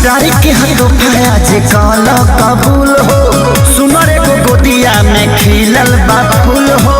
प्यारी के हाथों खाया जे काला कबूल हो, सुनर को गोदिया में खिलल बा फूल हो,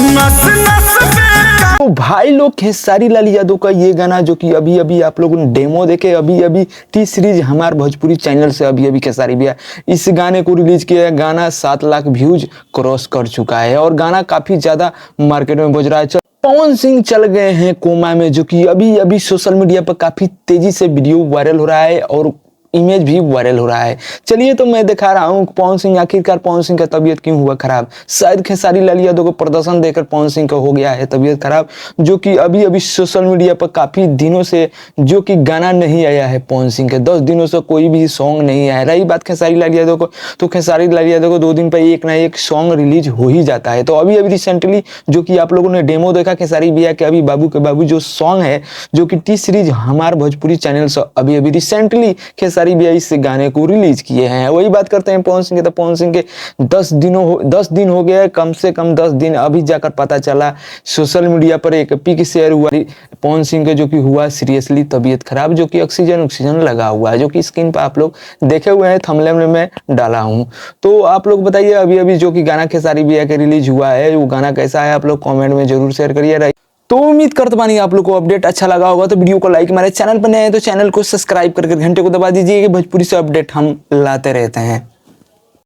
नस नस पे। तो भाई लोग खेसारी लाल यादव का ये गाना जो कि अभी अभी आप लोगों ने डेमो देखे, अभी अभी टी सीरीज हमार भोजपुरी चैनल से अभी अभी खेसारी भैया इस गाने को रिलीज किया है। गाना 7 लाख व्यूज क्रॉस कर चुका है और गाना काफी ज्यादा मार्केट में बज रहा है। पवन सिंह चल गए हैं कोमा में, जो कि अभी अभी सोशल मीडिया पर काफी तेजी से वीडियो वायरल हो रहा है और इमेज भी वायरल हो रहा है। चलिए तो मैं दिखा रहा हूँ पवन सिंह, आखिरकार पवन सिंह का तबीयत क्यों हुआ खराब। शायद खेसारी लाल यादव को प्रदर्शन देकर पवन सिंह का हो गया है तबीयत खराब, जो कि अभी अभी सोशल मीडिया पर काफी दिनों से जो कि गाना नहीं आया है पवन सिंह के, 10 दिनों से कोई भी सॉन्ग नहीं आया। रही बात खेसारी लाल यादव को, तो खेसारी लाल यादव को 2 दिन पर एक ना एक सॉन्ग रिलीज हो ही जाता है। तो अभी अभी रिसेंटली जो कि आप लोगों ने डेमो देखा खेसारी भैया के अभी बाबू के बाबू जो सॉन्ग है, जो कि टी सीरीज हमार भोजपुरी चैनल से अभी अभी रिसेंटली खेसारी भैया इस गाने को रिलीज किए हैं। वही बात करते हैं पवन सिंह के, तो पवन सिंह के 10 दिन हो गए, कम से कम 10 दिन अभी जाकर पता चला सोशल मीडिया पर एक पिक शेयर हुआ पवन सिंह के, जो कि हुआ सीरियसली तबीयत खराब, जो कि ऑक्सीजन लगा हुआ है, जो कि स्क्रीन पर आप लोग देखे हुए हैं, थंबनेल में मैं डाला हूं। तो आप लोग बताइए अभी अभी जो कि गाना खेसारी भैया के रिलीज हुआ है वो गाना कैसा है, आप लोग कॉमेंट में जरूर शेयर करिए। तो उम्मीद करते बानी आप लोग को अपडेट अच्छा लगा होगा, तो वीडियो को लाइक, हमारे चैनल पर नए हैं तो चैनल को सब्सक्राइब करके घंटे को दबा दीजिए कि भोजपुरी से अपडेट हम लाते रहते हैं।